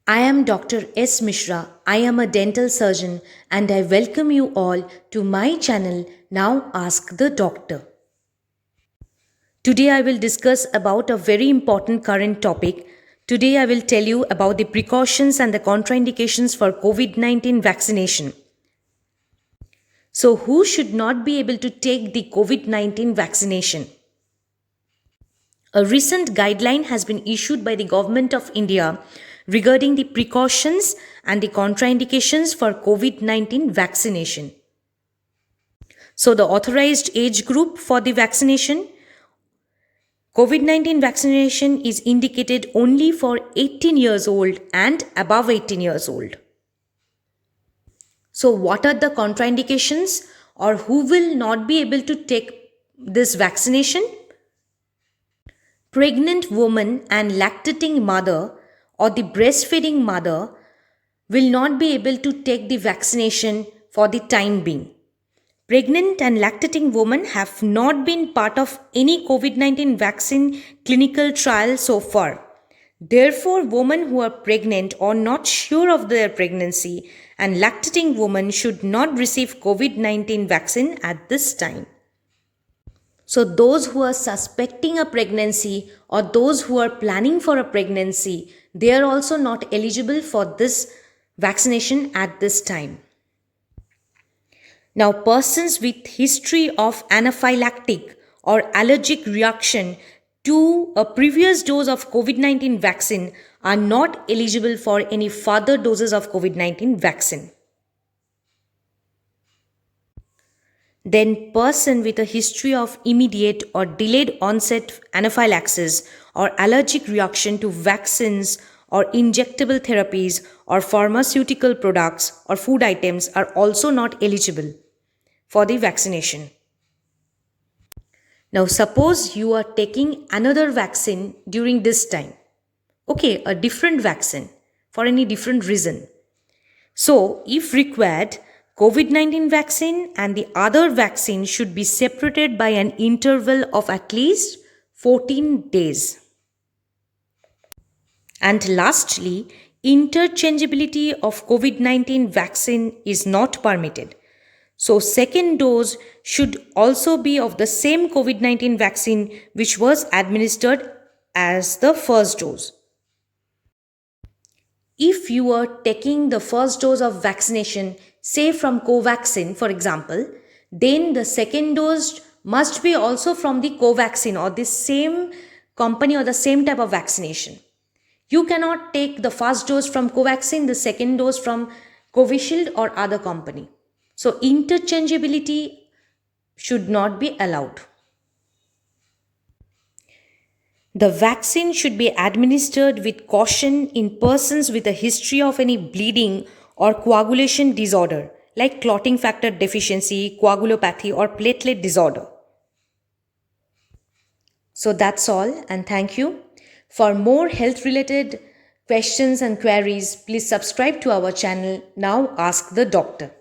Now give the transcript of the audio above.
I am Dr. S. Mishra. I am a dental surgeon and I welcome you all to my channel Now Ask the Doctor. Today I will discuss about a very important current topic. Today I will tell you about the precautions and the contraindications for COVID-19 vaccination. So who should not be able to take the COVID-19 vaccination? A recent guideline has been issued by the Government of India regarding the precautions and the contraindications for COVID 19 vaccination. So, the authorized age group for the vaccination, COVID 19 vaccination is indicated only for 18 years old and above 18 years old. So, what are the contraindications or who will not be able to take this vaccination? Pregnant woman and lactating mother or the breastfeeding mother will not be able to take the vaccination for the time being. Pregnant and lactating women have not been part of any COVID-19 vaccine clinical trial so far. Therefore, women who are pregnant or not sure of their pregnancy and lactating women should not receive COVID-19 vaccine at this time. So, those who are suspecting a pregnancy or those who are planning for a pregnancy, they are also not eligible for this vaccination at this time. Now, persons with history of anaphylactic or allergic reaction to a previous dose of COVID-19 vaccine are not eligible for any further doses of COVID-19 vaccine. Then person with a history of immediate or delayed onset anaphylaxis or allergic reaction to vaccines or injectable therapies or pharmaceutical products or food items are also not eligible for the vaccination. Now suppose you are taking another vaccine during this time. Okay, a different vaccine for any different reason. So if required, COVID-19 vaccine and the other vaccine should be separated by an interval of at least 14 days. And lastly, interchangeability of COVID-19 vaccine is not permitted. So second dose should also be of the same COVID-19 vaccine which was administered as the first dose. If you are taking the first dose of vaccination, say from Covaxin, for example, then the second dose must be also from the Covaxin or the same company or the same type of vaccination. You cannot take the first dose from Covaxin, the second dose from Covishield or other company. So interchangeability should not be allowed. The vaccine should be administered with caution in persons with a history of any bleeding or coagulation disorder like clotting factor deficiency, coagulopathy or platelet disorder. So that's all and thank you. For more health related questions and queries, please subscribe to our channel Now Ask the Doctor.